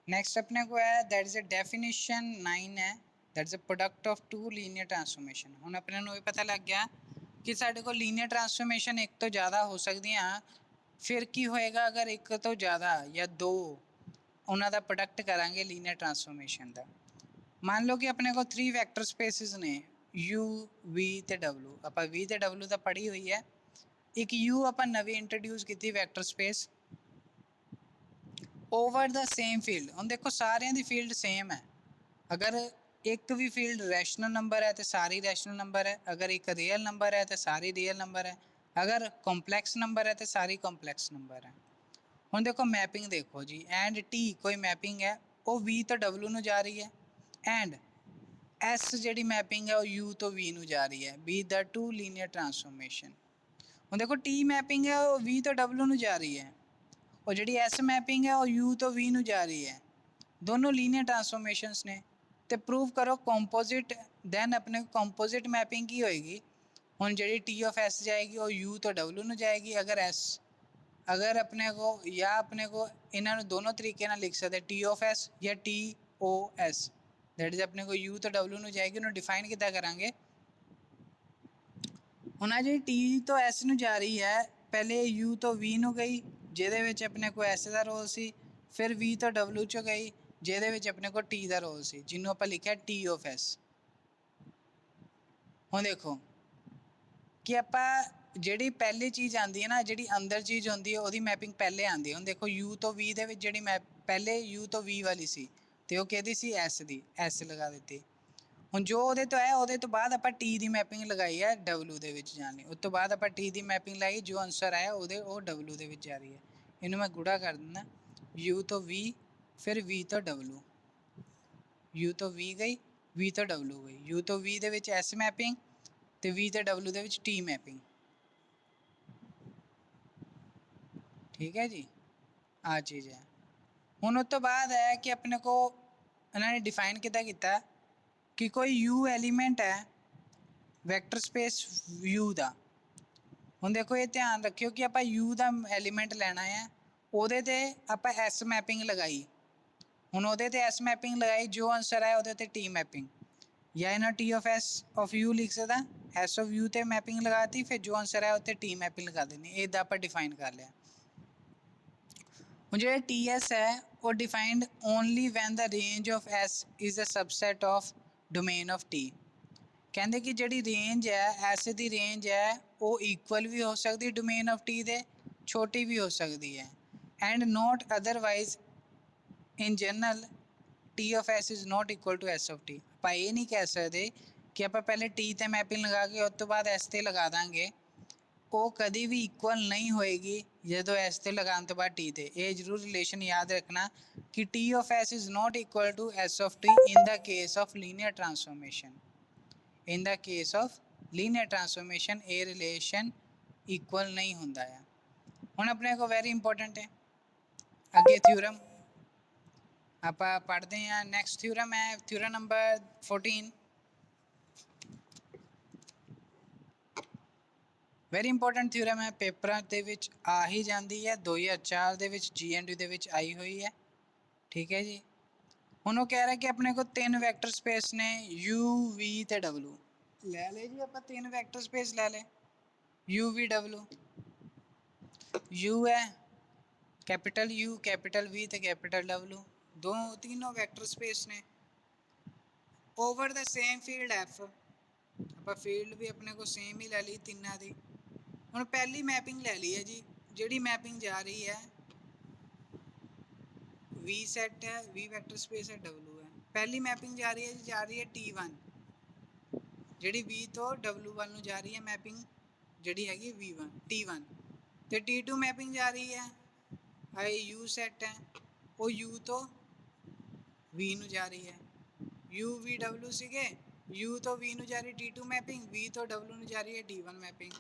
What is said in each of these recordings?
Next अपने को है दैट इज अ डेफिनेशन 9 है that is a product of two linear transformation. हुण अपने नूं ये पता लग गया कि साडे कोल लीनियर ट्रांसफॉर्मेशन एक तो ज़्यादा हो सकदियां, फिर की होएगा अगर एक तो ज़्यादा या दो उन्हां दा प्रोडक्ट करांगे लीनियर ट्रांसफॉर्मेशन दा। मान लो कि अपने को 3 वैक्टर स्पेसिस ने U V ते W, ਆਪਾਂ V ਤੇ W ਤਾਂ ਪੜ੍ਹੀ ਹੋਈ ਹੈ। ਇੱਕ U ਆਪਾਂ ਨਵੀਂ ਇੰਟਰੋਡਿਊਸ ਕੀਤੀ ਵੈਕਟਰ ਸਪੇਸ ਓਵਰ ਦਾ ਸੇਮ ਫੀਲਡ। ਹੁਣ ਦੇਖੋ ਸਾਰਿਆਂ ਦੀ ਫੀਲਡ ਸੇਮ ਹੈ, ਅਗਰ ਇੱਕ ਵੀ ਫੀਲਡ ਰੈਸ਼ਨਲ ਨੰਬਰ ਹੈ ਤੇ ਸਾਰੀ ਰੈਸ਼ਨਲ ਨੰਬਰ ਹੈ, ਅਗਰ ਇੱਕ ਰੀਅਲ ਨੰਬਰ ਹੈ ਤੇ ਸਾਰੀ ਰੀਅਲ ਨੰਬਰ ਹੈ, ਅਗਰ ਕੰਪਲੈਕਸ ਨੰਬਰ ਹੈ ਤੇ ਸਾਰੀ ਕੰਪਲੈਕਸ ਨੰਬਰ ਹੈ। ਹੁਣ ਦੇਖੋ ਮੈਪਿੰਗ ਦੇਖੋ ਜੀ, ਐਂਡ T ਕੋਈ ਮੈਪਿੰਗ ਹੈ ਉਹ V ਤੋਂ W ਨੂੰ ਜਾ ਰਹੀ ਹੈ, ਐਂਡ S ਜਿਹੜੀ ਮੈਪਿੰਗ ਹੈ ਉਹ U ਤੋਂ V ਨੂੰ ਜਾ ਰਹੀ ਹੈ, ਬੀ ਦਾ ਟੂ ਲੀਨੀਅਰ ਟਰਾਂਸਫੋਰਮੇਸ਼ਨ। ਹੁਣ ਦੇਖੋ T ਮੈਪਿੰਗ ਹੈ ਉਹ V ਤੋਂ W ਨੂੰ ਜਾ ਰਹੀ ਹੈ, और जी एस मैपिंग है और U तो V ਨੂੰ जा रही है, दोनों लीनियर ट्रांसफॉर्मेशंस ने। तो प्रूव करो कंपोजिट, दैन अपने कंपोजिट मैपिंग की होएगी। हुण जी T ऑफ S जाएगी और U तो W ਨੂੰ जाएगी। अगर S अगर अपने को या अपने को इन्हों दोनों तरीके ना लिख सकते T ऑफ S या T O S, that is अपने को U तो W ਨੂੰ जाएगी। उन्होंने डिफाइन कितना करांगे, ਹੁਣ ਆ ਜਿਹੜੀ T ਤੋਂ S ਨੂੰ ਜਾ ਰਹੀ ਹੈ, ਪਹਿਲੇ U ਤੋਂ V ਨੂੰ ਗਈ ਜਿਹਦੇ ਵਿੱਚ ਆਪਣੇ ਕੋਲ S ਦਾ ਰੋਲ ਸੀ, ਫਿਰ V ਤੋਂ W 'ਚ ਗਈ ਜਿਹਦੇ ਵਿੱਚ ਆਪਣੇ ਕੋਲ T ਦਾ ਰੋਲ ਸੀ, ਜਿਹਨੂੰ ਆਪਾਂ ਲਿਖਿਆ T of S। ਹੁਣ ਦੇਖੋ ਕਿ ਆਪਾਂ ਜਿਹੜੀ ਪਹਿਲੀ ਚੀਜ਼ ਆਉਂਦੀ ਹੈ ਨਾ, ਜਿਹੜੀ ਅੰਦਰ ਚੀਜ਼ ਹੁੰਦੀ ਹੈ ਉਹਦੀ ਮੈਪਿੰਗ ਪਹਿਲੇ ਆਉਂਦੀ ਹੈ। ਹੁਣ ਦੇਖੋ U ਤੋਂ V ਦੇ ਵਿੱਚ ਜਿਹੜੀ ਮੈਪ ਪਹਿਲੇ U ਤੋਂ V ਵਾਲੀ ਸੀ ਤੇ ਉਹ ਕਿਹਦੀ ਸੀ, S ਦੀ, S ਲਗਾ ਦਿੱਤੀ। ਹੁਣ ਜੋ ਉਹਦੇ ਤੋਂ ਹੈ ਉਹਦੇ ਤੋਂ ਬਾਅਦ ਆਪਾਂ T ਦੀ ਮੈਪਿੰਗ ਲਗਾਈ ਹੈ W ਦੇ ਵਿੱਚ ਜਾਣ ਲਈ, ਉਸ ਤੋਂ ਬਾਅਦ ਆਪਾਂ T ਦੀ ਮੈਪਿੰਗ ਲਾਈ, ਜੋ ਆਨਸਰ ਆਇਆ ਉਹਦੇ ਉਹ W ਦੇ ਵਿੱਚ ਜਾ ਰਹੀ ਹੈ। ਇਹਨੂੰ ਮੈਂ ਗੁੜਾ ਕਰ ਦਿੰਦਾ, U ਤੋਂ V ਫਿਰ V ਤੋਂ W, U ਤੋਂ V ਗਈ V ਤੋਂ W ਗਈ, U ਤੋਂ V ਦੇ ਵਿੱਚ S ਮੈਪਿੰਗ ਤੇ V ਤੇ W ਦੇ ਵਿੱਚ T ਮੈਪਿੰਗ। ਠੀਕ ਹੈ ਜੀ, ਆ ਚੀਜ਼ ਹੈ। ਹੁਣ ਉਸ ਤੋਂ ਬਾਅਦ ਹੈ ਕਿ ਆਪਣੇ ਕੋ ਇਹਨਾਂ ਨੇ ਡਿਫਾਈਨ ਕਿੱਦਾਂ ਕੀਤਾ ਕਿ ਕੋਈ U ਐਲੀਮੈਂਟ ਹੈ ਵੈਕਟਰ ਸਪੇਸ U ਦਾ। ਹੁਣ ਦੇਖੋ ਇਹ ਧਿਆਨ ਰੱਖਿਓ ਕਿ ਆਪਾਂ U ਦਾ ਐਲੀਮੈਂਟ ਲੈਣਾ ਹੈ, ਉਹਦੇ ਤੇ ਆਪਾਂ S ਮੈਪਿੰਗ ਲਗਾਈ। ਹੁਣ ਉਹਦੇ ਤੇ S ਮੈਪਿੰਗ ਲਗਾਈ, ਜੋ ਆਨਸਰ ਆਇਆ ਉਹਦੇ ਤੇ T ਮੈਪਿੰਗ, ਜਾਂ ਇਹਨਾਂ T of S of U ਲਿਖ ਸਕਦਾ, S of U ਤੇ ਮੈਪਿੰਗ ਲਗਾਤੀ, ਫਿਰ ਜੋ ਆਨਸਰ ਆਇਆ ਉੱਤੇ T ਮੈਪਿੰਗ ਲਗਾ ਦੇਣੀ। ਇਹਦਾ ਆਪਾਂ ਡਿਫਾਈਨ ਕਰ ਲਿਆ। ਹੁਣ ਜਿਹੜਾ TS ਹੈ ਉਹ defined only when the range of S is a subset of domain of T। ਕਹਿੰਦੇ ਕਿ ਜਿਹੜੀ ਰੇਂਜ ਹੈ S ਦੀ ਰੇਂਜ ਹੈ ਉਹ ਇਕੁਅਲ ਵੀ ਹੋ ਸਕਦੀ ਡੋਮੇਨ ਆਫ T ਦੇ, ਛੋਟੀ ਵੀ ਹੋ ਸਕਦੀ ਹੈ, and note otherwise in general T of S is not equal to S of T। ਆਪਾਂ ਇਹ ਨਹੀਂ ਕਹਿ ਸਕਦੇ ਕਿ ਆਪਾਂ ਪਹਿਲੇ T ਤੇ ਮੈਪਿੰਗ ਲਗਾ ਕੇ ਉਸ ਤੋਂ ਬਾਅਦ S ਤੇ ਲਗਾ ਦਾਂਗੇ, ਉਹ ਕਦੀ ਵੀ ਇਕੁਅਲ ਨਹੀਂ ਹੋਏਗੀ ਜਦੋਂ S ਤੇ ਲਗਾਉਣ ਤੋਂ ਬਾਅਦ T ਤੇ। ਇਹ ਜ਼ਰੂਰ ਰਿਲੇਸ਼ਨ ਯਾਦ ਰੱਖਣਾ ਕਿ T of S is not equal to S of T in the case of linear transformation। in the case of linear transformation ਇਹ ਰਿਲੇਸ਼ਨ ਇਕੁਅਲ ਨਹੀਂ ਹੁੰਦਾ ਹੈ। ਹੁਣ ਆਪਣੇ ਕੋ ਵੈਰੀ ਇੰਪੋਰਟੈਂਟ ਹੈ ਅੱਗੇ ਥਿਊਰਮ ਆਪਾਂ ਪੜ੍ਹਦੇ ਹਾਂ। ਨੈਕਸਟ ਥਿਊਰਮ ਹੈ theorem number 14। Very important theorem ਹੈ, ਪੇਪਰਾਂ ਦੇ ਵਿੱਚ ਆ ਹੀ ਜਾਂਦੀ ਹੈ, 2004 ਦੇ ਵਿੱਚ GNDU ਦੇ ਵਿੱਚ ਆਈ ਹੋਈ ਹੈ। ਠੀਕ ਹੈ ਜੀ। ਹੁਣ ਉਹ ਕਹਿ ਰਿਹਾ ਕਿ ਆਪਣੇ ਕੋਲ 3 ਵੈਕਟਰ ਸਪੇਸ ਨੇ U V ਤੇ W। ਲੈ ਲਏ ਜੀ ਆਪਾਂ 3 ਵੈਕਟਰ ਸਪੇਸ ਲੈ ਲਏ U V W। U ਹੈ कैपिटल U कैपिटल V ਤੇ कैपिटल W, ਦੋ तीनों ਵੈਕਟਰ ਸਪੇਸ ਨੇ ਓਵਰ ਦਾ ਸੇਮ ਫੀਲਡ F। ਆਪਾਂ ਫੀਲਡ ਵੀ ਆਪਣੇ ਕੋਲ ਸੇਮ ਹੀ ਲੈ ਲਈ ਤਿੰਨਾਂ ਦੀ। ਹੁਣ ਪਹਿਲੀ ਮੈਪਿੰਗ ਲੈ ਲਈ ਹੈ ਜੀ, ਜਿਹੜੀ ਮੈਪਿੰਗ ਜਾ ਰਹੀ ਹੈ V ਸੈਟ ਹੈ, V ਵੈਕਟਰ ਸਪੇਸ ਹੈ, W ਹੈ। ਪਹਿਲੀ ਮੈਪਿੰਗ ਜਾ ਰਹੀ ਹੈ ਜੀ, ਜਾ ਰਹੀ ਹੈ T1, ਜਿਹੜੀ V ਤੋਂ W ਵੱਲ ਨੂੰ ਜਾ ਰਹੀ ਹੈ ਮੈਪਿੰਗ, ਜਿਹੜੀ ਹੈਗੀ V1 T1। ਤੇ T2 ਮੈਪਿੰਗ ਜਾ ਰਹੀ ਹੈ U ਸੈਟ ਹੈ, ਉਹ U ਤੋਂ V ਨੂੰ ਜਾ ਰਹੀ ਹੈ। U V W ਸੀਗੇ, U ਤੋਂ V ਨੂੰ ਜਾ ਰਹੀ T2 ਮੈਪਿੰਗ, V ਤੋਂ W ਨੂੰ ਜਾ ਰਹੀ ਹੈ T1 ਮੈਪਿੰਗ।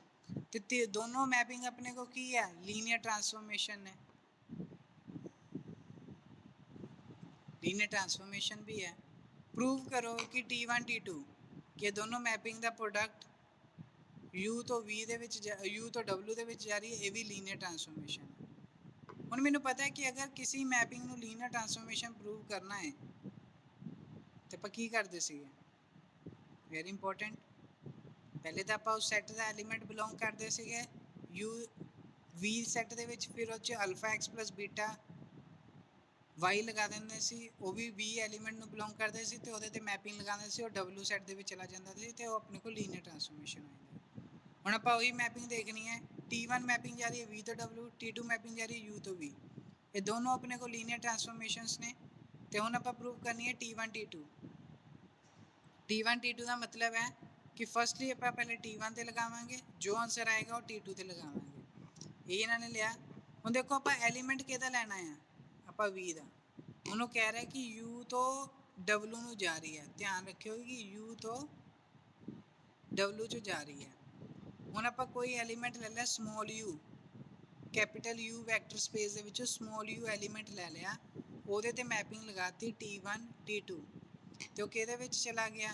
ਤੇ ਦੋਨੋਂ ਮੈਪਿੰਗ ਆਪਣੇ ਕੋ ਕੀ ਹੈ, ਲੀਨੀਅਰ ट्रांसफॉर्मेशन ਨੇ। ਲੀਨੀਅਰ ट्रांसफॉर्मेशन भी है। प्रूव करो कि T1 T2 ਕਿ ਦੋਨੋਂ ਮੈਪਿੰਗ ਦਾ ਪ੍ਰੋਡਕਟ U ਤੋਂ V ਦੇ ਵਿੱਚ U ਤੋਂ W ਦੇ ਵਿੱਚ ਜਾ ਰਹੀ ਹੈ, ਇਹ ਵੀ ਲੀਨੀਅਰ ट्रांसफॉर्मेशन ਹੈ। ਹੁਣ ਮੈਨੂੰ ਪਤਾ ਹੈ ਕਿ ਅਗਰ ਕਿਸੇ ਮੈਪਿੰਗ ਨੂੰ ਲੀਨੀਅਰ ਟਰਾਂਸਫੋਰਮੇਸ਼ਨ ਪ੍ਰੂਵ ਕਰਨਾ ਹੈ ਤੇ ਆਪਾਂ ਕੀ ਕਰਦੇ ਸੀਗੇ, ਵੈਰੀ ਇੰਪੋਰਟੈਂਟ, ਪਹਿਲੇ ਤਾਂ ਆਪਾਂ ਉਸ ਸੈੱਟ ਦਾ ਐਲੀਮੈਂਟ ਬਿਲੋਂਗ ਕਰਦੇ ਸੀਗੇ ਯੂ ਵੀ ਸੈੱਟ ਦੇ ਵਿੱਚ, ਫਿਰ ਉਹ 'ਚ ਅਲਫਾ ਐਕਸ ਪਲਸ ਬੀਟਾ ਵਾਈ ਲਗਾ ਦਿੰਦੇ ਸੀ, ਉਹ ਵੀ ਵੀ ਐਲੀਮੈਂਟ ਨੂੰ ਬਿਲੋਂਗ ਕਰਦੇ ਸੀ ਤੇ ਉਹਦੇ ਤੇ ਮੈਪਿੰਗ ਲਗਾਉਂਦੇ ਸੀ, ਉਹ ਡਬਲਯੂ ਸੈੱਟ ਦੇ ਵਿੱਚ ਚਲਾ ਜਾਂਦਾ ਸੀ ਤੇ ਉਹ ਆਪਣੇ ਕੋਲ ਲੀਨੀਅਰ ਟਰਾਂਸਫੋਰਮੇਸ਼ਨ ਹੋ ਜਾਂਦਾ। ਹੁਣ ਆਪਾਂ ਉਹੀ ਮੈਪਿੰਗ ਦੇਖਣੀ ਹੈ, T1 ਮੈਪਿੰਗ ਜਾ ਰਹੀ ਹੈ V ਤੋਂ W, T2 ਮੈਪਿੰਗ ਜਾ ਰਹੀ ਹੈ U ਤੋਂ V, ਇਹ ਦੋਨੋਂ ਆਪਣੇ ਕੋਲ ਲੀਨੀਅਰ ਟਰਾਂਸਫੋਰਮੇਸ਼ਨਸ ਨੇ। ਤੇ ਹੁਣ ਆਪਾਂ ਪ੍ਰੂਵ ਕਰਨੀ ਹੈ T1 T2। T1 T2 ਦਾ ਮਤਲਬ ਹੈ ਕਿ ਫਸਟਲੀ ਆਪਾਂ ਪਹਿਲੇ T1 ਤੇ ਲਗਾਵਾਂਗੇ, ਜੋ ਆਨਸਰ ਆਏਗਾ ਉਹ T2 ਤੇ ਲਗਾਵਾਂਗੇ, ਇਹ ਇਹਨਾਂ ਨੇ ਲਿਆ। ਹੁਣ ਦੇਖੋ ਆਪਾਂ ਐਲੀਮੈਂਟ ਕਿਹਦਾ ਲੈਣਾ ਹੈ, ਆਪਾਂ V ਦਾ। ਉਹਨੂੰ ਕਹਿ ਰਿਹਾ ਕਿ U ਤੋਂ W ਨੂੰ ਜਾ ਰਹੀ ਹੈ, ਧਿਆਨ ਰੱਖਿਓ ਕਿ U ਤੋਂ W 'ਚ ਜਾ ਰਹੀ ਹੈ। ਹੁਣ ਆਪਾਂ ਕੋਈ ਐਲੀਮੈਂਟ ਲੈ ਲਿਆ small u, capital U vector space ਦੇ ਵਿੱਚੋਂ ਸਮਾਲ u ਐਲੀਮੈਂਟ ਲੈ ਲਿਆ, ਉਹਦੇ ਤੇ ਮੈਪਿੰਗ ਲਗਾਤੀ T1 T2 ਤੇ ਉਹ ਕਿਹਦੇ ਵਿੱਚ ਚਲਾ ਗਿਆ,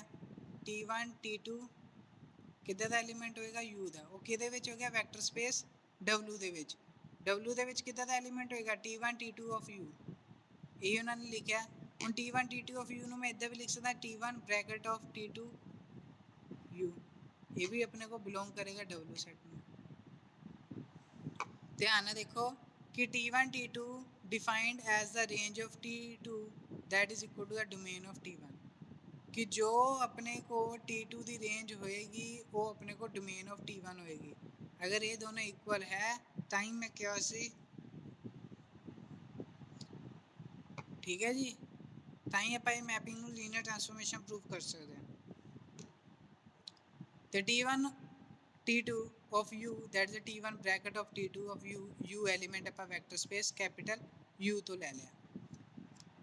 T1 T2 ਕਿੱਦਾਂ ਦਾ ਐਲੀਮੈਂਟ ਹੋਏਗਾ U ਦਾ, ਉਹ ਕਿਹਦੇ ਵਿੱਚ ਹੋ ਗਿਆ ਵੈਕਟਰ ਸਪੇਸ W ਦੇ ਵਿੱਚ, W ਦੇ ਵਿੱਚ ਕਿੱਦਾਂ ਦਾ ਐਲੀਮੈਂਟ ਹੋਏਗਾ T1 T2 ਆਫ U, ਇਹ ਉਹਨਾਂ ਨੇ ਲਿਖਿਆ। ਹੁਣ T1 T2 ਆਫ U ਨੂੰ ਮੈਂ ਇੱਦਾਂ ਵੀ ਲਿਖ ਸਕਦਾ T1 bracket of T2 U, ਇਹ ਵੀ ਆਪਣੇ को बिलोंग करेगा W सेट में। ध्यान में देखो कि T1 T2 defined as the range of T2 that is equal to the domain of T1, कि जो अपने को T2 की रेंज होएगी वो अपने को डोमेन ऑफ T1 होएगी। अगर ये दोनों इक्वल है टाइम में क्या सी, ठीक है जी, ताई आप मैपिंग में लीनियर ट्रांसफॉर्मेशन प्रूव कर सकते हैं। तो T1 T2 of U that is the T1 bracket of T2 of U element आप वैक्टर स्पेस कैपिटल U तो ले लिया।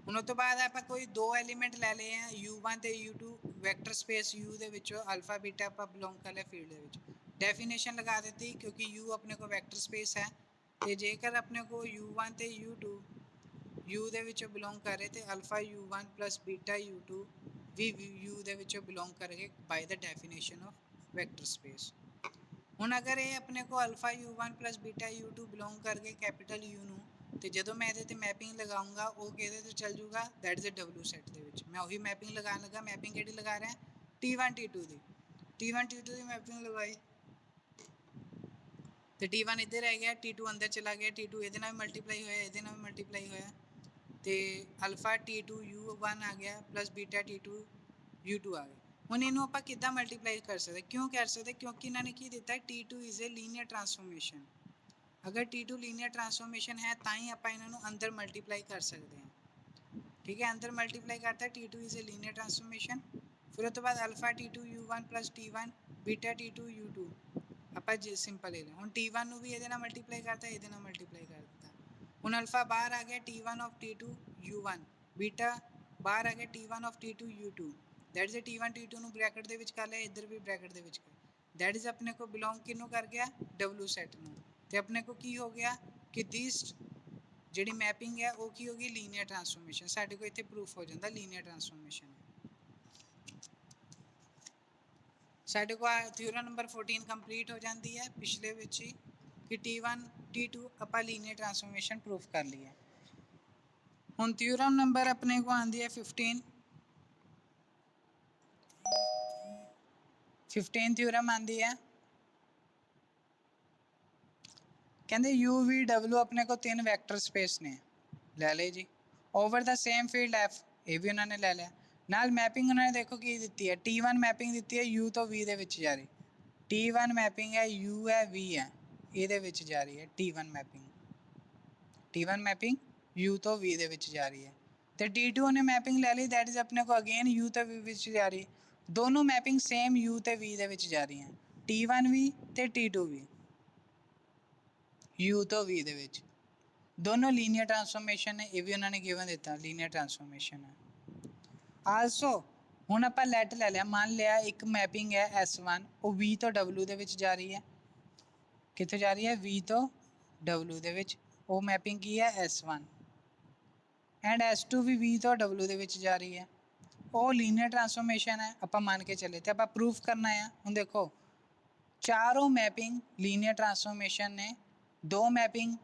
ਹੁਣ ਉਸ ਤੋਂ ਬਾਅਦ ਆਪਾਂ ਕੋਈ ਦੋ ਐਲੀਮੈਂਟ ਲੈ ਲਏ ਆ U1 ਤੇ U2 ਵੈਕਟਰ ਸਪੇਸ U ਦੇ ਵਿੱਚੋਂ ਅਲਫਾ ਬੀਟਾ ਆਪਾਂ ਬਿਲੋਂਗ ਕਰ ਲਿਆ ਫੀਲਡ ਦੇ ਵਿੱਚ, ਡੈਫੀਨੇਸ਼ਨ ਲਗਾ ਦਿੱਤੀ ਕਿਉਂਕਿ U ਆਪਣੇ ਕੋਲ ਵੈਕਟਰ ਸਪੇਸ ਹੈ ਤੇ ਜੇਕਰ ਆਪਣੇ ਕੋਲ U1 ਤੇ U2 U ਦੇ ਵਿੱਚੋਂ ਬਿਲੋਂਗ ਕਰ ਰਹੇ ਤੇ alpha U1 plus beta U2 ਵੀ U ਦੇ ਵਿੱਚੋਂ ਬਿਲੋਂਗ ਕਰੇਗੇ by the definition of vector space. ਹੁਣ ਅਗਰ ਇਹ ਆਪਣੇ ਕੋ alpha U1 plus beta U2 belong ਕਰਕੇ ਕੈਪੀਟਲ U ਨੂੰ, ਤੇ ਜਦੋਂ ਮੈਂ ਇਹਦੇ ਤੇ ਮੈਪਿੰਗ ਲਗਾਉਂਗਾ ਉਹ ਕਿਹਦੇ ਤੇ ਚੱਲ ਜੂਗਾ, that is a W set ਦੇ ਵਿੱਚ। ਮੈਂ ਉਹੀ ਮੈਪਿੰਗ ਲਗਾਉਣ ਲੱਗਾ, ਮੈਪਿੰਗ ਕਿਹੜੀ ਲਗਾ ਰਿਹਾ T1 T2 ਦੀ, T1 T2 ਦੀ ਮੈਪਿੰਗ ਲਗਾਈ ਤੇ T1 ਇੱਧਰ ਰਹਿ ਗਿਆ, T2 ਅੰਦਰ ਚਲਾ ਗਿਆ, T2 ਇਹਦੇ ਨਾਲ ਮਲਟੀਪਲਾਈ ਹੋਇਆ, ਇਹਦੇ ਨਾਲ ਮਲਟੀਪਲਾਈ ਹੋਇਆ ਤੇ ਅਲਫਾ T2 U1 ਆ ਗਿਆ ਪਲੱਸ ਬੀਟਾ T2 U2 ਆ ਗਿਆ। ਹੁਣ ਇਹਨੂੰ ਆਪਾਂ ਕਿੱਦਾਂ ਮਲਟੀਪਲਾਈ ਕਰ ਸਕਦੇ, ਕਿਉਂ ਕਰ ਸਕਦੇ, ਕਿਉਂਕਿ ਇਹਨਾਂ ਨੇ ਕੀ ਦਿੱਤਾ T2 ਇਜ਼ ਏ ਲੀਨੀਅਰ ਟਰਾਂਸਫੋਰਮੇਸ਼ਨ। ਅਗਰ T2 ਲੀਨੀਅਰ ਟਰਾਂਸਫੋਰਮੇਸ਼ਨ ਹੈ ਤਾਂ ਹੀ ਆਪਾਂ ਇਹਨਾਂ ਨੂੰ ਅੰਦਰ ਮਲਟੀਪਲਾਈ ਕਰ ਸਕਦੇ ਹਾਂ, ਠੀਕ ਹੈ। ਅੰਦਰ ਮਲਟੀਪਲਾਈ ਕਰਤਾ T2 ਇਜ਼ ਏ ਲੀਨੀਅਰ ਟਰਾਂਸਫੋਰਮੇਸ਼ਨ, ਫਿਰ ਉਸ ਤੋਂ ਬਾਅਦ alpha T2 U1 plus T1 ਬੀਟਾ T2 U2 ਆਪਾਂ ਜੀ ਸਿੰਪਲ ਲੈ ਲਿਆ। ਹੁਣ T1 ਨੂੰ ਵੀ ਇਹਦੇ ਨਾਲ ਮਲਟੀਪਲਾਈ ਕਰਤਾ, ਇਹਦੇ ਨਾਲ ਮਲਟੀਪਲਾਈ ਕਰ ਦਿੱਤਾ। ਹੁਣ ਅਲਫਾ ਬਾਹਰ ਆ ਗਿਆ T1 ਆਫ T2 U1, ਬੀਟਾ ਬਾਹਰ ਆ ਗਿਆ T1 of T2 U2, that is T1 T2 ਨੂੰ ਬ੍ਰੈਕਟ ਦੇ ਵਿੱਚ ਕਰ ਲਿਆ, ਇੱਧਰ ਵੀ ਬ੍ਰੈਕਟ ਦੇ ਵਿੱਚ ਕਰ, ਦੈਟ ਇਜ਼ ਆਪਣੇ ਕੋ ਬਿਲੋਂਗ ਕਿਹਨੂੰ ਕਰ ਗਿਆ W ਸੈਟ ਨੂੰ। ਤੇ ਆਪਣੇ ਕੋ ਕੀ ਹੋ ਗਿਆ ਕਿ ਦਿਸ ਜਿਹੜੀ ਮੈਪਿੰਗ ਹੈ ਉਹ ਕੀ ਹੋਗੀ ਲੀਨੀਅਰ ਟਰਾਂਸਫੋਰਮੇਸ਼ਨ, ਸਾਡੇ ਕੋਲ ਇੱਥੇ ਪ੍ਰੂਫ ਹੋ ਜਾਂਦਾ ਲੀਨੀਅਰ ਟਰਾਂਸਫੋਰਮੇਸ਼ਨ। ਸਾਡੇ ਕੋਲ ਥਿਊਰਮ ਨੰਬਰ 14 ਕੰਪਲੀਟ ਹੋ ਜਾਂਦੀ ਹੈ ਪਿਛਲੇ ਵਿੱਚ ਹੀ ਕਿ T1 T2 ਆਪਾਂ ਲੀਨੀਅਰ ਟਰਾਂਸਫੋਰਮੇਸ਼ਨ ਪ੍ਰੂਫ ਕਰ ਲਈ ਹੈ। ਹੁਣ ਥਿਊਰਮ ਨੰਬਰ ਆਪਣੇ ਕੋ ਆਉਂਦੀ ਹੈ 15 ਥਿਊਰਮ ਆਉਂਦੀ ਹੈ, ਕਹਿੰਦੇ U V W ਆਪਣੇ ਕੋਲ ਤਿੰਨ ਵੈਕਟਰ ਸਪੇਸ ਨੇ, ਲੈ ਲਏ ਜੀ, ਓਵਰ ਦਾ ਸੇਮ ਫੀਲਡ F, ਇਹ ਵੀ ਉਹਨਾਂ ਨੇ ਲੈ ਲਿਆ। ਨਾਲ ਮੈਪਿੰਗ ਉਹਨਾਂ ਨੇ ਦੇਖੋ ਕੀ ਦਿੱਤੀ ਹੈ, T1 ਮੈਪਿੰਗ ਦਿੱਤੀ ਹੈ U ਤੋਂ V ਦੇ ਵਿੱਚ ਜਾ ਰਹੀ, T1 ਮੈਪਿੰਗ ਹੈ U ਹੈ V ਹੈ, ਇਹਦੇ ਵਿੱਚ ਜਾ ਰਹੀ ਹੈ T1 mapping, T1 mapping U ਤੋਂ V ਦੇ ਵਿੱਚ ਜਾ ਰਹੀ ਹੈ। ਤੇ T2 ਨੇ ਮੈਪਿੰਗ ਲੈ ਲਈ, ਦੈਟ ਇਜ਼ ਆਪਣੇ ਕੋ ਅਗੇਨ U ਤੋਂ V ਵਿੱਚ ਜਾ ਰਹੀ, ਦੋਨੋਂ ਮੈਪਿੰਗ ਸੇਮ U ਤੇ V ਦੇ ਵਿੱਚ ਜਾ ਰਹੀਆਂ, T1 ਵੀ ਤੇ T2 ਵੀ U ਤੋਂ V ਦੇ ਵਿੱਚ, ਦੋਨੋਂ ਲੀਨੀਅਰ ਟਰਾਂਸਫੋਰਮੇਸ਼ਨ ਨੇ, ਇਹ ਵੀ ਉਹਨਾਂ ਨੇ ਗਿਵਨ ਦਿੱਤਾ ਲੀਨੀਅਰ ਟਰਾਂਸਫੋਰਮੇਸ਼ਨ ਹੈ। ਆਲਸੋ ਹੁਣ ਆਪਾਂ ਲੈਟ ਲੈ ਲਿਆ, ਮੰਨ ਲਿਆ ਇੱਕ ਮੈਪਿੰਗ ਹੈ S1, ਉਹ V ਤੋਂ W ਦੇ ਵਿੱਚ ਜਾ ਰਹੀ ਹੈ, ਕਿੱਥੇ ਜਾ ਰਹੀ ਹੈ V ਤੋਂ W ਦੇ ਵਿੱਚ, ਉਹ ਮੈਪਿੰਗ ਕੀ ਹੈ S1, ਐਂਡ S2 ਵੀ V ਤੋਂ W ਦੇ ਵਿੱਚ ਜਾ ਰਹੀ ਹੈ, ਉਹ ਲੀਨੀਅਰ ਟਰਾਂਸਫੋਰਮੇਸ਼ਨ ਹੈ ਆਪਾਂ ਮੰਨ ਕੇ ਚੱਲੇ। ਤੇ ਆਪਾਂ ਪ੍ਰੂਫ ਕਰਨਾ ਆ, ਹੁਣ ਦੇਖੋ ਚਾਰੋਂ ਮੈਪਿੰਗ ਲੀਨੀਅਰ ਟਰਾਂਸਫੋਰਮੇਸ਼ਨ ਨੇ, ਦੋ ਮੈਪਿੰਗ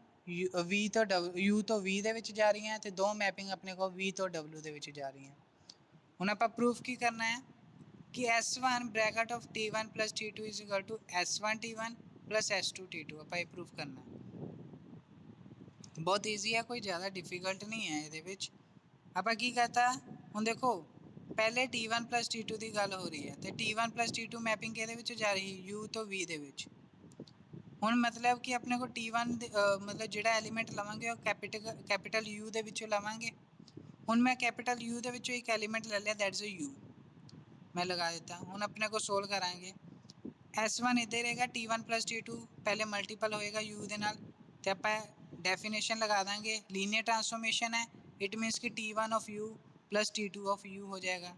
ਵੀ ਤੋਂ ਯੂ ਤੋਂ ਵੀ ਦੇ ਵਿੱਚ ਜਾ ਰਹੀਆਂ ਤੇ ਦੋ ਮੈਪਿੰਗ ਆਪਣੇ ਕੋਲ ਵੀ ਤੋਂ ਡਬਲਯੂ ਦੇ ਵਿੱਚ ਜਾ ਰਹੀਆਂ। ਹੁਣ ਆਪਾਂ ਪ੍ਰੂਫ ਕੀ ਕਰਨਾ ਹੈ ਕਿ S1 bracket of T1 plus T2 is equal to S1 T1 plus S2 T2 ਆਪਾਂ ਇਹ ਪ੍ਰੂਫ ਕਰਨਾ। ਬਹੁਤ ਈਜ਼ੀ ਹੈ, ਕੋਈ ਜ਼ਿਆਦਾ ਡਿਫਿਕਲਟ ਨਹੀਂ ਹੈ ਇਹਦੇ ਵਿੱਚ। ਆਪਾਂ ਕੀ ਕਰਤਾ, ਹੁਣ ਦੇਖੋ ਪਹਿਲੇ T1 plus T2 ਦੀ ਗੱਲ ਹੋ ਰਹੀ ਹੈ ਤੇ T1 plus T2 ਮੈਪਿੰਗ ਕਿਹਦੇ ਵਿੱਚ ਜਾ ਰਹੀ, U ਤੋਂ V ਦੇ ਵਿੱਚ। ਹੁਣ ਮਤਲਬ ਕਿ ਆਪਣੇ ਕੋਲ T1 ਮਤਲਬ ਜਿਹੜਾ ਐਲੀਮੈਂਟ ਲਵਾਂਗੇ ਉਹ ਕੈਪੀਟਲ U ਦੇ ਵਿੱਚੋਂ ਲਵਾਂਗੇ। ਹੁਣ ਮੈਂ ਕੈਪੀਟਲ U ਦੇ ਵਿੱਚੋਂ ਇੱਕ ਐਲੀਮੈਂਟ ਲੈ ਲਿਆ, ਦੈਟਸ ਅ U ਮੈਂ ਲਗਾ ਦਿੱਤਾ। ਹੁਣ ਆਪਣੇ ਕੋਲ ਸੋਲਵ ਕਰਾਂਗੇ, S1 ਇੱਧਰ ਰਹੇਗਾ, T1 plus T2 ਪਹਿਲੇ ਮਲਟੀਪਲ ਹੋਏਗਾ U ਦੇ ਨਾਲ ਤੇ ਆਪਾਂ ਡੈਫੀਨੇਸ਼ਨ ਲਗਾ ਦਾਂਗੇ, ਲੀਨੀਅਰ ਟਰਾਂਸਫੋਰਮੇਸ਼ਨ ਹੈ, ਇਟ ਮੀਨਸ ਕਿ T1 of U plus T2 of U ਹੋ ਜਾਏਗਾ।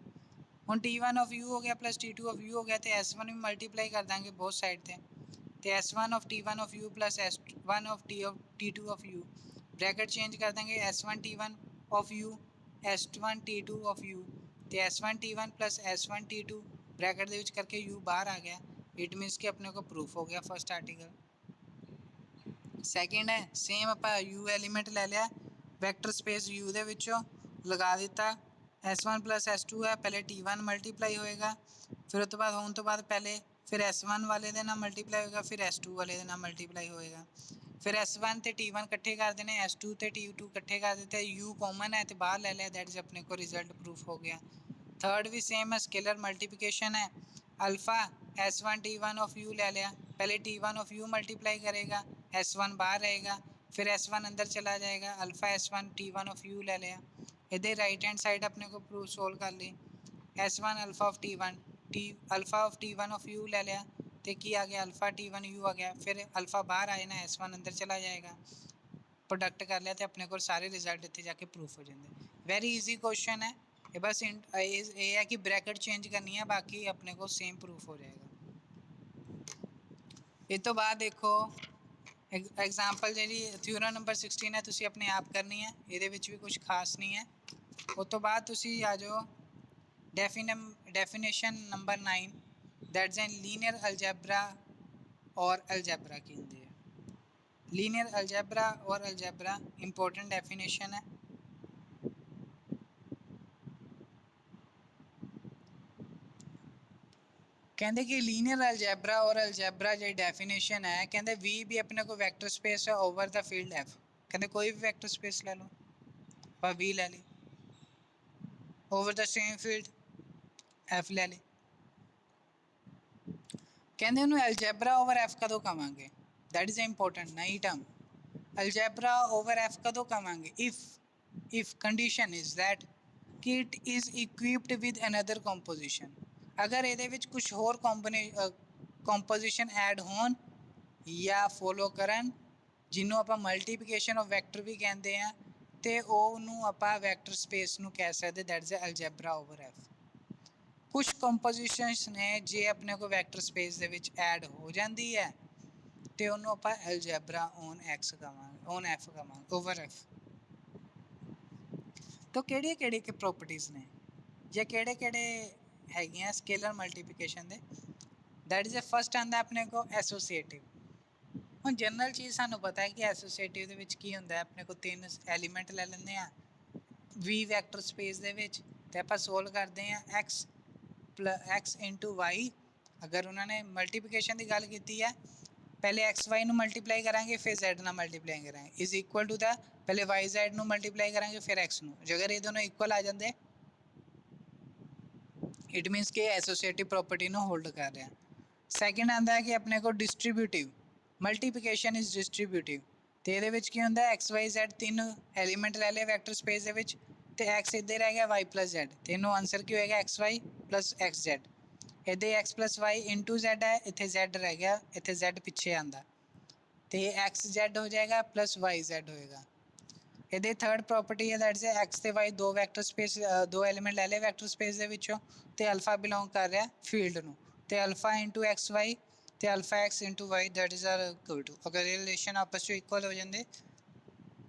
ਹੁਣ T1 of U ਹੋ ਗਿਆ plus T2 of U ਹੋ ਗਿਆ ਤੇ S1 ਵੀ ਮਲਟੀਪਲਾਈ ਕਰ ਦਾਂਗੇ ਬਹੁਤ ਸਾਈਡ ਤੇ S1 of T1 of U plus S1 of T2 of U bracket change ਕਰ ਦਾਂਗੇ, S1 T1 of U S1 T2 of U ਤੇ S1 T1 plus S1 T2 bracket ਦੇ ਵਿੱਚ ਕਰਕੇ U ਬਾਹਰ ਆ ਗਿਆ। ਇਟ ਮੀਨਸ ਕਿ ਆਪਣੇ ਕੋਲ ਪ੍ਰੂਫ ਹੋ ਗਿਆ ਫਸਟ ਆਰਟੀਕਲ। ਸੈਕਿੰਡ ਹੈ ਸੇਮ ਆਪਾਂ U ਐਲੀਮੈਂਟ ਲੈ ਲਿਆ, ਵੈਕਟਰ ਸਪੇਸ U ਦੇ ਵਿੱਚੋਂ ਲਗਾ ਦਿੱਤਾ, S1 plus S2 ਹੈ, ਪਹਿਲੇ T1 ਮਲਟੀਪਲਾਈ ਹੋਏਗਾ, ਫਿਰ ਉਸ ਤੋਂ ਬਾਅਦ ਹੋਣ ਤੋਂ ਬਾਅਦ ਪਹਿਲੇ ਫਿਰ S1 ਵਾਲੇ ਦੇ ਨਾਲ ਮਲਟੀਪਲਾਈ ਹੋਏਗਾ, ਫਿਰ S2 ਵਾਲੇ ਦੇ ਨਾਲ ਮਲਟੀਪਲਾਈ ਹੋਏਗਾ, ਫਿਰ S1 ਤੇ T1 ਇਕੱਠੇ ਕਰ ਦੇਣੇ, S2 ਤੇ T2 ਇਕੱਠੇ ਕਰ ਦਿੱਤੇ, U ਕਾਮਨ ਹੈ ਤੇ ਬਾਹਰ ਲੈ ਲਿਆ, ਦੈਟ ਇਜ਼ ਆਪਣੇ ਕੋਲ ਰਿਜ਼ਲਟ ਪ੍ਰੂਫ ਹੋ ਗਿਆ। ਥਰਡ ਵੀ ਸੇਮ ਹੈ, ਸਕੇਲਰ ਮਲਟੀਪਲੀਕੇਸ਼ਨ ਹੈ, alpha S1 T1 of U ਲੈ ਲਿਆ, ਪਹਿਲੇ T1 of U ਮਲਟੀਪਲਾਈ ਕਰੇਗਾ, S1 ਬਾਹਰ ਰਹੇਗਾ, ਫਿਰ S1 ਅੰਦਰ ਚਲਾ ਜਾਏਗਾ, alpha S1 T1 of U ਲੈ ਲਿਆ। ਇਹਦੇ ਰਾਈਟ ਹੈਂਡ ਸਾਈਡ ਆਪਣੇ ਕੋਲ ਪ੍ਰੂਫ ਸੋਲਵ ਕਰ ਲਈ, S1 alpha of T1 alpha of T1 of U ਲੈ ਲਿਆ ਤੇ ਕੀ ਆ ਗਿਆ, ਅਲਫਾ T1 U ਆ ਗਿਆ, ਫਿਰ ਅਲਫਾ ਬਾਹਰ ਆਏ ਨਾ S1 ਅੰਦਰ ਚਲਾ ਜਾਏਗਾ, ਪ੍ਰੋਡਕਟ ਕਰ ਲਿਆ ਤੇ ਆਪਣੇ ਕੋਲ ਸਾਰੇ ਰਿਜ਼ਲਟ ਇੱਥੇ ਜਾ ਕੇ ਪ੍ਰੂਫ ਹੋ ਜਾਂਦੇ। ਵੈਰੀ ਈਜ਼ੀ ਕੁਐਸਚਨ ਹੈ ਇਹ, ਬਸ ਇਹ ਹੈ ਕਿ ਬ੍ਰੈਕਟ ਚੇਂਜ ਕਰਨੀ ਹੈ, ਬਾਕੀ ਆਪਣੇ ਕੋਲ ਸੇਮ ਪ੍ਰੂਫ ਹੋ ਜਾਏਗਾ। ਇਸ ਤੋਂ ਬਾਅਦ ਦੇਖੋ ਐਗਜ਼ਾਮਪਲ ਜਿਹੜੀ ਥਿਊਰਮ ਨੰਬਰ 16 ਹੈ, ਤੁਸੀਂ ਆਪਣੇ ਆਪ ਕਰਨੀ ਹੈ, ਇਹਦੇ ਵਿੱਚ ਵੀ ਕੁਝ ਖਾਸ ਨਹੀਂ ਹੈ। ਉਸ ਤੋਂ ਬਾਅਦ ਤੁਸੀਂ ਆ ਜਾਓ definition number 9, that's an linear algebra ਔਰ ਅਲਜੈਬਰਾ ਕੀ ਹੁੰਦੀ ਹੈ। ਲੀਨੀਅਰ ਅਲਜੈਬਰਾ ਔਰ ਅਲਜੈਬਰਾ ਇੰਪੋਰਟੈਂਟ ਡੈਫੀਨੇਸ਼ਨ ਹੈ। ਕਹਿੰਦੇ ਕਿ ਲੀਨੀਅਰ ਅਲਜੈਬਰਾ ਔਰ ਅਲਜੈਬਰਾ ਜਿਹੜੀ ਡੈਫੀਨੇਸ਼ਨ ਹੈ, ਕਹਿੰਦੇ ਵੀ ਵੀ ਆਪਣੇ ਕੋਲ ਵੈਕਟਰ ਸਪੇਸ ਹੈ ਓਵਰ ਦਾ ਫੀਲਡ ਐਫ। ਕਹਿੰਦੇ ਕੋਈ ਵੀ ਵੈਕਟਰ ਸਪੇਸ ਲੈ ਲਓ, ਆਪਾਂ ਵੀ ਲੈ ਲਈ, ਓਵਰ ਦਾ ਸੇਮ ਫੀਲਡ ਐਫ ਲੈ ਲਈ। ਕਹਿੰਦੇ ਉਹਨੂੰ ਅਲਜੈਬਰਾ ਓਵਰ ਐਫ ਕਦੋਂ ਕਵਾਂਗੇ, ਦੈਟ ਇਜ਼ ਇੰਪੋਰਟੈਂਟ ਨਈ ਟਰਮ। ਅਲਜੈਬਰਾ ਓਵਰ ਐਫ ਕਦੋਂ ਕਵਾਂਗੇ, ਇਫ ਕੰਡੀਸ਼ਨ ਇਜ਼ ਦੈਟ ਕਿ it is equipped with another composition, ਅਗਰ ਇਹਦੇ ਵਿੱਚ ਕੁਝ ਹੋਰ ਕੰਪੋਜੀਸ਼ਨ ਐਡ ਹੋਣ ਜਾਂ ਫੋਲੋ ਕਰਨ, ਜਿਹਨੂੰ ਆਪਾਂ ਮਲਟੀਪਲੀਕੇਸ਼ਨ ਆਫ ਵੈਕਟਰ ਵੀ ਕਹਿੰਦੇ ਆ, ਤੇ ਉਹਨੂੰ ਆਪਾਂ ਵੈਕਟਰ ਸਪੇਸ ਨੂੰ ਕਹਿ ਸਕਦੇ, ਦੈਟ ਇਜ਼ ਅਲਜੈਬਰਾ ਓਵਰ ਐਫ। ਕੁਝ ਕੰਪੋਜੀਸ਼ਨਸ ਨੇ ਜੇ ਆਪਣੇ ਕੋਲ ਵੈਕਟਰ ਸਪੇਸ ਦੇ ਵਿੱਚ ਐਡ ਹੋ ਜਾਂਦੀ ਹੈ ਤੇ ਉਹਨੂੰ ਆਪਾਂ ਅਲਜੈਬਰਾ ਔਨ ਐਕਸ ਕਵਾਂਗੇ, ਔਨ ਐਫ ਕਵਾਂਗੇ, ਓਵਰ ਐਫ। ਤਾਂ ਕਿਹੜੀਆਂ ਕਿਹੜੀਆਂ ਪ੍ਰੋਪਰਟੀਜ਼ ਨੇ ਜਾਂ ਕਿਹੜੇ ਕਿਹੜੇ ਹੈਗੀਆਂ ਸਕੇਲਰ ਮਲਟੀਪਲੀਕੇਸ਼ਨ ਦੇ, ਦੈਟ ਇਜ਼ ਫਸਟ ਆਉਂਦਾ ਆਪਣੇ ਕੋਲ ਐਸੋਸੀਏਟਿਵ। ਹੁਣ ਜਨਰਲ ਚੀਜ਼ ਸਾਨੂੰ ਪਤਾ ਹੈ ਕਿ ਐਸੋਸੀਏਟਿਵ ਦੇ ਵਿੱਚ ਕੀ ਹੁੰਦਾ ਹੈ, ਆਪਣੇ ਕੋਲ 3 ਐਲੀਮੈਂਟ ਲੈ ਲੈਂਦੇ ਆ ਵੀ ਵੈਕਟਰ ਸਪੇਸ ਦੇ ਵਿੱਚ ਤੇ ਆਪਾਂ ਸੋਲਵ ਕਰਦੇ ਆ x ਇੰਟੂ ਵਾਈ। ਅਗਰ ਉਹਨਾਂ ਨੇ ਮਲਟੀਪਲੀਕੇਸ਼ਨ ਦੀ ਗੱਲ ਕੀਤੀ ਹੈ, ਪਹਿਲੇ ਐਕਸ ਵਾਈ ਨੂੰ ਮਲਟੀਪਲਾਈ ਕਰਾਂਗੇ ਫਿਰ ਜ਼ੈਡ ਨਾਲ ਮਲਟੀਪਲਾਈ ਕਰਾਂਗੇ, ਇਜ਼ ਇਕੁਅਲ ਟੂ ਦਾ ਪਹਿਲੇ ਵਾਈ ਜ਼ੈਡ ਨੂੰ ਮਲਟੀਪਲਾਈ ਕਰਾਂਗੇ ਫਿਰ ਐਕਸ ਨੂੰ, ਜੇਕਰ ਇਹ ਦੋਨੋਂ ਇਕੁਅਲ ਆ ਜਾਂਦੇ ਇਟ ਮੀਨਸ ਕਿ ਐਸੋਸੀਏਟਿਵ ਪ੍ਰੋਪਰਟੀ ਨੂੰ ਹੋਲਡ ਕਰ ਰਿਹਾ। ਸੈਕਿੰਡ ਆਉਂਦਾ ਹੈ ਕਿ ਆਪਣੇ ਕੋਲ ਡਿਸਟਰੀਬਿਊਟਿਵ ਮਲਟੀਪਲੀਕੇਸ਼ਨ ਇਜ਼ ਡਿਸਟਰੀਬਿਊਟਿਵ, ਤੇ ਇਹਦੇ ਵਿੱਚ ਕੀ ਹੁੰਦਾ ਐਕਸ ਵਾਈ ਜ਼ੈਡ 3 ਐਲੀਮੈਂਟ ਲੈ ਲਏ ਵੈਕਟਰ ਸਪੇਸ ਦੇ ਵਿੱਚ ਤੇ ਐਕਸ ਇੱਧਰ ਰਹਿ ਗਿਆ ਵਾਈ ਪਲਸ ਜ਼ੈਡ, ਤੇ ਇਹਨੂੰ ਆਨਸਰ ਕੀ ਹੋਏਗਾ X Y plus X Z. ਇੱਧਰ X plus Y into Z ਹੈ, ਇੱਥੇ ਜ਼ੈਡ ਰਹਿ ਗਿਆ, ਇੱਥੇ ਜ਼ੈਡ ਪਿੱਛੇ ਆਉਂਦਾ ਤੇ ਐਕਸ ਜ਼ੈਡ ਹੋ ਜਾਏਗਾ ਪਲਸ ਵਾਈ ਜ਼ੈਡ ਹੋਏਗਾ। ਇਹਦੇ ਥਰਡ ਪ੍ਰੋਪਰਟੀ ਹੈ ਦੈਟ ਇਜ਼ ਐਕਸ ਤੇ ਵਾਈ ਦੋ ਵੈਕਟਰ ਸਪੇਸ ਦੋ ਐਲੀਮੈਂਟ ਲੈ ਲਏ ਵੈਕਟਰ ਸਪੇਸ ਦੇ ਵਿੱਚੋਂ ਤੇ ਅਲਫਾ ਬਿਲੋਂਗ ਕਰ ਰਿਹਾ ਫੀਲਡ ਨੂੰ, ਤੇ ਅਲਫਾ ਇੰਟੂ ਐਕਸ ਵਾਈ ਤੇ alpha x into y that is are equal to, ਅਗਰ ਇਹ ਰਿਲੇਸ਼ਨ ਆਪਸ ਵਿੱਚ ਇਕੁਅਲ ਹੋ ਜਾਂਦੇ।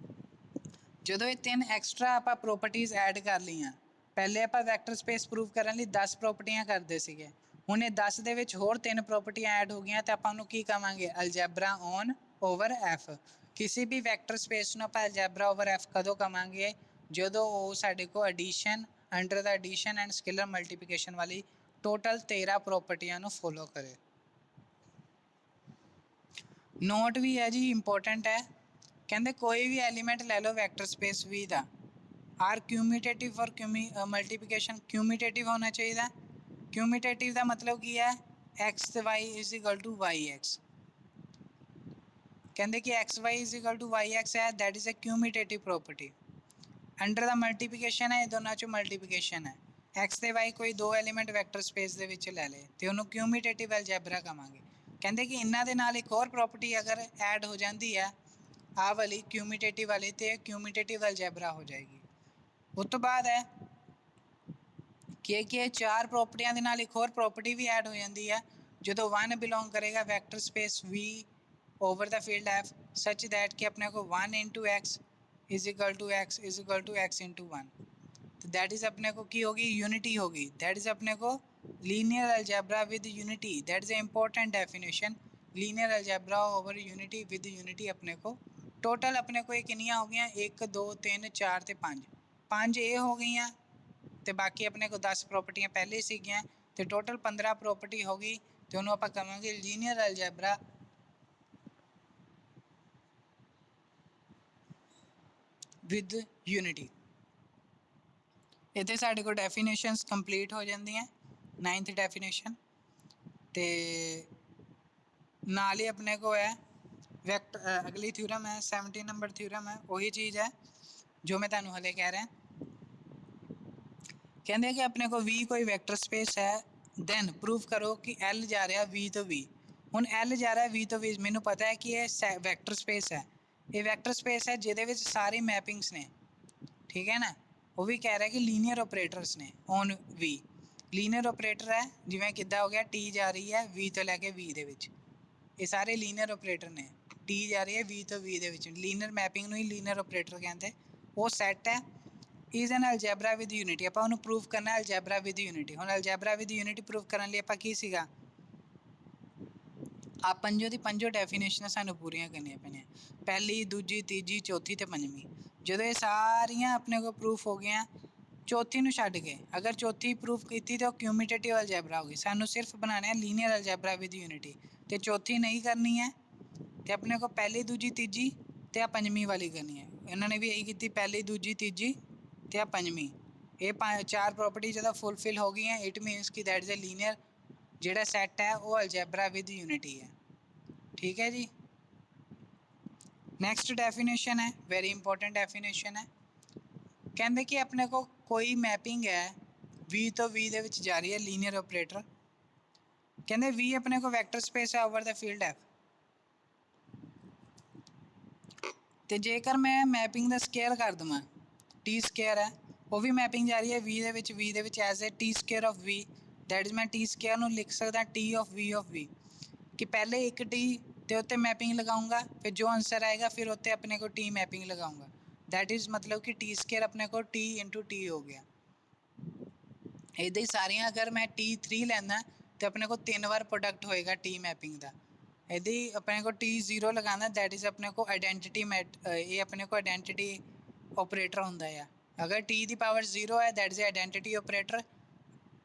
ਜਦੋਂ ਇਹ 3 ਐਕਸਟਰਾ ਆਪਾਂ ਪ੍ਰੋਪਰਟੀਜ਼ ਐਡ ਕਰ ਲਈਆਂ, ਪਹਿਲੇ ਆਪਾਂ ਵੈਕਟਰ ਸਪੇਸ ਪ੍ਰੂਵ ਕਰਨ ਲਈ 10 ਪ੍ਰੋਪਰਟੀਆਂ ਕਰਦੇ ਸੀਗੇ, ਹੁਣ ਇਹ 10 ਦੇ ਵਿੱਚ ਹੋਰ 3 ਪ੍ਰੋਪਰਟੀਆਂ ਐਡ ਹੋ ਗਈਆਂ ਤੇ ਆਪਾਂ ਉਹਨੂੰ ਕੀ ਕਵਾਂਗੇ ਅਲਜੈਬਰਾ ਔਨ ਓਵਰ ਐਫ। ਕਿਸੇ ਵੀ ਵੈਕਟਰ ਸਪੇਸ ਨੂੰ ਆਪਾਂ ਐਲਜੈਬਰਾ ਓਵਰ ਐਫ ਕਦੋਂ ਕਵਾਂਗੇ, ਜਦੋਂ ਉਹ ਸਾਡੇ ਕੋਲ addition under the addition and scalar multiplication ਵਾਲੀ ਟੋਟਲ 13 ਪ੍ਰੋਪਰਟੀਆਂ ਨੂੰ ਫੋਲੋ ਕਰੇ। ਨੋਟ ਵੀ ਹੈ ਜੀ, ਇੰਪੋਰਟੈਂਟ ਹੈ। ਕਹਿੰਦੇ ਕੋਈ ਵੀ ਐਲੀਮੈਂਟ ਲੈ ਲਓ ਵੈਕਟਰ ਸਪੇਸ V ਦਾ, are commutative for multiplication commutative ਹੋਣਾ ਚਾਹੀਦਾ। ਕਿਊਮੂਟੇਟਿਵ ਦਾ ਮਤਲਬ ਕੀ ਹੈ, x ਤੇ y is equal to yx। ਕਹਿੰਦੇ ਕਿ xy is equal to yx ਹੈ, that is a commutative property. Under ਦਾ ਮਲਟੀਪਲੀਕੇਸ਼ਨ ਹੈ, ਇਹ ਦੋਨਾਂ ਚੋਂ ਮਲਟੀਪਲੀਕੇਸ਼ਨ ਹੈ। x ਤੇ y ਕੋਈ ਦੋ ਐਲੀਮੈਂਟ ਵੈਕਟਰ ਸਪੇਸ ਦੇ ਵਿੱਚ ਲੈ ਲਏ ਤੇ ਉਹਨੂੰ ਕਿਊਮੂਟੇਟਿਵ ਐਲਜੈਬਰਾ ਕਹਾਂਗੇ। ਕਹਿੰਦੇ ਕਿ ਇਹਨਾਂ ਦੇ ਨਾਲ ਇੱਕ ਹੋਰ ਪ੍ਰੋਪਰਟੀ ਅਗਰ ਐਡ ਹੋ ਜਾਂਦੀ ਹੈ, ਆਹ ਵਾਲੀ ਕਿਊਮੂਟੇਟਿਵ ਵਾਲੀ, ਤੇ ਕਿਊਮੂਟੇਟਿਵ ਐਲਜੈਬਰਾ ਹੋ ਜਾਏਗੀ। ਉਸ ਤੋਂ ਬਾਅਦ ਹੈ ਕਿ ਇਹ ਚਾਰ ਪ੍ਰੋਪਰਟੀਆਂ ਦੇ ਨਾਲ ਇੱਕ ਹੋਰ ਪ੍ਰੋਪਰਟੀ ਵੀ ਐਡ ਹੋ ਜਾਂਦੀ ਹੈ, ਜਦੋਂ 1 ਬਿਲੋਂਗ ਕਰੇਗਾ vector space V over the field F such that ਕਿ ਆਪਣੇ को 1 into x is equal to x into 1, तो दैट इज़ अपने को की होगी, यूनिटी होगी। दैट इज़ अपने को linear algebra with unity, that is a important definition. Linear algebra over unity with unity अपने को टोटल अपने को ये कितनियाँ हो गई, 1 2 3 4 ਤੇ 5 ਇਹ ਹੋ ਗਈਆਂ, ਤੇ ਬਾਕੀ ਆਪਣੇ को 10 ਪ੍ਰੋਪਰਟੀਆਂ ਪਹਿਲੇ ਸੀਗੀਆਂ, ਤੇ ਟੋਟਲ 15 ਪ੍ਰੋਪਰਟੀ ਹੋ ਗਈ, ਤੇ ਉਹਨੂੰ ਆਪਾਂ ਕਹਾਂਗੇ ਲੀਨੀਅਰ ਅਲਜੈਬਰਾ ਵਿਦ ਯੂਨਿਟੀ। ਇੱਥੇ ਸਾਡੇ ਕੋਲ ਡੈਫੀਨੇਸ਼ਨਸ ਕੰਪਲੀਟ ਹੋ ਜਾਂਦੀਆਂ, 9th ਡੈਫੀਨੇਸ਼ਨ, ਤੇ ਨਾਲ ਹੀ ਆਪਣੇ ਕੋ ਹੈ ਵੈਕਟਰ ਅਗਲੀ ਥਿਊਰਮ ਹੈ 17 ਨੰਬਰ ਥਿਊਰਮ ਹੈ, ਉਹੀ ਚੀਜ਼ ਹੈ ਜੋ ਮੈਂ ਤੁਹਾਨੂੰ ਹਲੇ ਕਹਿ ਰਿਹਾ। ਕਹਿੰਦੇ ਕਿ ਆਪਣੇ ਕੋ V ਕੋਈ ਵੈਕਟਰ ਸਪੇਸ ਹੈ, ਦੈਨ ਪ੍ਰੂਵ ਕਰੋ ਕਿ L ਜਾ ਰਿਹਾ V ਤੋਂ V। ਹੁਣ L ਜਾ ਰਿਹਾ V ਤੋਂ V, ਮੈਨੂੰ ਪਤਾ ਹੈ ਕਿ ਇਹ ਵੈਕਟਰ ਸਪੇਸ ਹੈ, ਇਹ ਵੈਕਟਰ ਸਪੇਸ ਹੈ ਜਿਹਦੇ ਵਿੱਚ ਸਾਰੀ ਮੈਪਿੰਗਸ ਨੇ, ਠੀਕ ਹੈ ਨਾ। ਉਹ ਵੀ ਕਹਿ ਰਿਹਾ ਕਿ ਲੀਨੀਅਰ ਆਪਰੇਟਰਸ ਨੇ ਔਨ V। ਲੀਨੀਅਰ ਆਪਰੇਟਰ ਹੈ, ਜਿਵੇਂ ਕਿੱਦਾਂ ਹੋ ਗਿਆ T ਜਾ ਰਹੀ ਹੈ V ਤੋਂ ਲੈ ਕੇ V ਦੇ ਵਿੱਚ, ਇਹ ਸਾਰੇ ਲੀਨੀਅਰ ਆਪਰੇਟਰ ਨੇ। T ਜਾ ਰਹੀ ਹੈ V ਤੋਂ V ਦੇ ਵਿੱਚ, ਲੀਨੀਅਰ ਮੈਪਿੰਗ ਨੂੰ ਹੀ ਲੀਨੀਅਰ ਆਪਰੇਟਰ ਕਹਿੰਦੇ। ਉਹ ਸੈੱਟ ਹੈ, ਇਜ਼ ਐਨ ਅਲਜੈਬਰਾ ਵਿਦ ਯੂਨਿਟੀ। ਆਪਾਂ ਉਹਨੂੰ ਪ੍ਰੂਵ ਕਰਨਾ ਅਲਜੈਬਰਾ ਵਿਦ ਯੂਨਿਟੀ। ਹੁਣ ਅਲਜੈਬਰਾ ਵਿਦ ਯੂਨਿਟੀ ਪ੍ਰੂਵ ਕਰਨ ਲਈ ਆਪਾਂ ਕੀ ਸੀਗਾ, ਆ ਪੰਜੋਂ ਦੀ ਪੰਜੋਂ ਡੈਫੀਨੇਸ਼ਨਾਂ ਸਾਨੂੰ ਪੂਰੀਆਂ ਕਰਨੀਆਂ ਪੈਣੀਆਂ, ਪਹਿਲੀ ਦੂਜੀ ਤੀਜੀ ਚੌਥੀ ਤੇ ਪੰਜਵੀਂ। ਜਦੋਂ ਇਹ ਸਾਰੀਆਂ ਆਪਣੇ ਕੋਲ ਪ੍ਰੂਫ ਹੋ ਗਈਆਂ, ਚੌਥੀ ਨੂੰ ਛੱਡ ਕੇ ਅਗਰ ਚੌਥੀ ਪ੍ਰੂਫ ਕੀਤੀ ਤਾਂ ਉਹ ਕਿਊਮੂਟੇਟਿਵ ਅਲਜੈਬਰਾ ਹੋ ਗਈ। ਸਾਨੂੰ ਸਿਰਫ ਬਣਾਉਣਾ ਹੈ ਲੀਨੀਅਰ ਅਲਜੈਬਰਾ ਵਿਦ ਯੂਨਿਟੀ, ਤੇ ਚੌਥੀ ਨਹੀਂ ਕਰਨੀ ਹੈ, ਤੇ ਆਪਣੇ ਕੋਲ ਪਹਿਲੀ ਦੂਜੀ ਤੀਜੀ ਤੇ ਆ ਪੰਜਵੀਂ ਵਾਲੀ ਕਰਨੀ ਹੈ। ਇਹਨਾਂ ਨੇ ਵੀ ਇਹੀ ਕੀਤੀ, ਪਹਿਲੀ ਦੂਜੀ ਤੀਜੀ ਤੇ ਆ ਪੰਜਵੀਂ। ਇਹ ਚਾਰ ਪ੍ਰੋਪਰਟੀ ਜਦੋਂ ਫੁੱਲਫਿਲ ਹੋ ਗਈਆਂ, ਇਟ ਮੀਨਸ ਕਿ ਦੈਟ ਇਜ਼ ਅ ਲੀਨੀਅਰ ਜਿਹੜਾ ਸੈੱਟ ਹੈ ਉਹ ਅਲਜੈਬਰਾ ਵਿਦ ਯੂਨਿਟੀ ਹੈ, ਠੀਕ ਹੈ ਜੀ। ਨੈਕਸਟ ਡੈਫੀਨੇਸ਼ਨ ਹੈ, ਵੈਰੀ ਇੰਪੋਰਟੈਂਟ ਡੈਫੀਨੇਸ਼ਨ ਹੈ। ਕਹਿੰਦੇ ਕਿ ਆਪਣੇ ਕੋਲ ਕੋਈ ਮੈਪਿੰਗ ਹੈ V ਤੋਂ V ਦੇ ਵਿੱਚ ਜਾ ਰਹੀ ਹੈ, ਲੀਨੀਅਰ ਆਪਰੇਟਰ। ਕਹਿੰਦੇ V ਆਪਣੇ ਕੋਲ ਵੈਕਟਰ ਸਪੇਸ ਹੈ ਓਵਰ ਦਾ ਫੀਲਡ F, ਤੇ ਜੇਕਰ ਮੈਂ ਮੈਪਿੰਗ ਦਾ ਸਕੇਅਰ ਕਰ ਦਵਾਂ, T ਸਕੇਅਰ ਹੈ, ਉਹ ਵੀ ਮੈਪਿੰਗ ਜਾ ਰਹੀ ਹੈ V ਦੇ ਵਿੱਚ as a T square of V, that is ਮੈਂ T ਸਕੇਅਰ ਨੂੰ ਲਿਖ ਸਕਦਾ T ਆਫ V, ਕਿ ਪਹਿਲੇ ਇੱਕ T ਤੇ ਉੱਤੇ ਮੈਪਿੰਗ ਲਗਾਊਂਗਾ, ਫਿਰ ਜੋ ਆਂਸਰ ਆਏਗਾ ਫਿਰ ਉੱਤੇ ਆਪਣੇ को T ਮੈਪਿੰਗ ਲਗਾਊਂਗਾ। ਦੈਟ ਇਜ਼ ਮਤਲਬ ਕਿ T ਸਕੇਅਰ ਆਪਣੇ को T ਇੰਟੂ T ਹੋ ਗਿਆ। ਇੱਦਾਂ ਹੀ ਸਾਰੀਆਂ ਅਗਰ ਮੈਂ T3 ਲੈਂਦਾ ਤਾਂ ਆਪਣੇ को 3 ਵਾਰ ਪ੍ਰੋਡਕਟ ਹੋਏਗਾ T ਮੈਪਿੰਗ ਦਾ। ਇੱਦਾਂ ਹੀ ਆਪਣੇ को T0 ਲਗਾਉਣਾ, ਦੈਟ ਇਜ਼ ਆਪਣੇ को ਆਈਡੈਂਟੀਟੀ ਇਹ ਆਪਣੇ को ਆਈਡੈਂਟੀਟੀ ਆਪਰੇਟਰ ਹੁੰਦਾ ਆ। ਅਗਰ T ਦੀ ਪਾਵਰ 0 ਹੈ, ਦੈਟ ਇਜ਼ ਆਈਡੈਂਟੀਟੀ ਆਪਰੇਟਰ,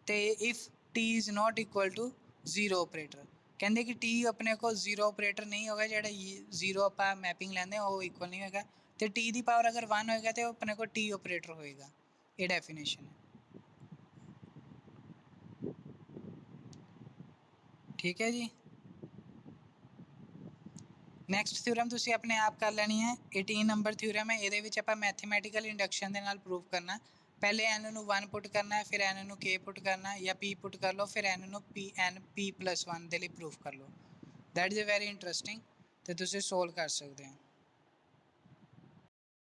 ਤੇ if T is not equal to 0 operator. ਕਹਿੰਦੇ ਕਿ T ਆਪਣੇ ਕੋਲ 0 ਆਪਰੇਟਰ ਨਹੀਂ ਹੋਗਾ, ਜਿਹੜਾ 0 ਆਪਾਂ ਮੈਪਿੰਗ ਲੈਂਦੇ ਉਹ ਇਕੁਅਲ ਨਹੀਂ ਹੋਏਗਾ, ਤੇ T ਦੀ ਪਾਵਰ ਅਗਰ 1 ਹੋਏਗਾ ਤੇ ਉਹ ਆਪਣੇ ਕੋਲ T ਆਪਰੇਟਰ ਹੋਏਗਾ। ਇਹ ਡੈਫੀਨੇਸ਼ਨ ਹੈ, ਠੀਕ ਹੈ ਜੀ। ਨੈਕਸਟ ਥਿਊਰਮ ਤੁਸੀਂ ਆਪਣੇ ਆਪ ਕਰ ਲੈਣੀ ਹੈ, 18 ਨੰਬਰ ਥਿਊਰਮ ਹੈ। ਇਹਦੇ ਵਿੱਚ ਆਪਾਂ ਮੈਥਮੈਟੀਕਲ ਇੰਡਕਸ਼ਨ ਦੇ ਨਾਲ ਪ੍ਰੂਵ ਕਰਨਾ। ਪਹਿਲੇ n ਨੂੰ 1 ਪੁੱਟ ਕਰਨਾ, ਫਿਰ n ਨੂੰ k ਪੁੱਟ ਕਰਨਾ, ਜਾਂ p ਪੁੱਟ ਕਰ ਲਓ, ਫਿਰ n ਨੂੰ p+1 ਦੇ ਲਈ ਪ੍ਰੂਫ ਕਰ ਲਓ। That is a very interesting, ਤੇ ਤੁਸੀਂ ਸੋਲਵ ਕਰ ਸਕਦੇ ਹੋ।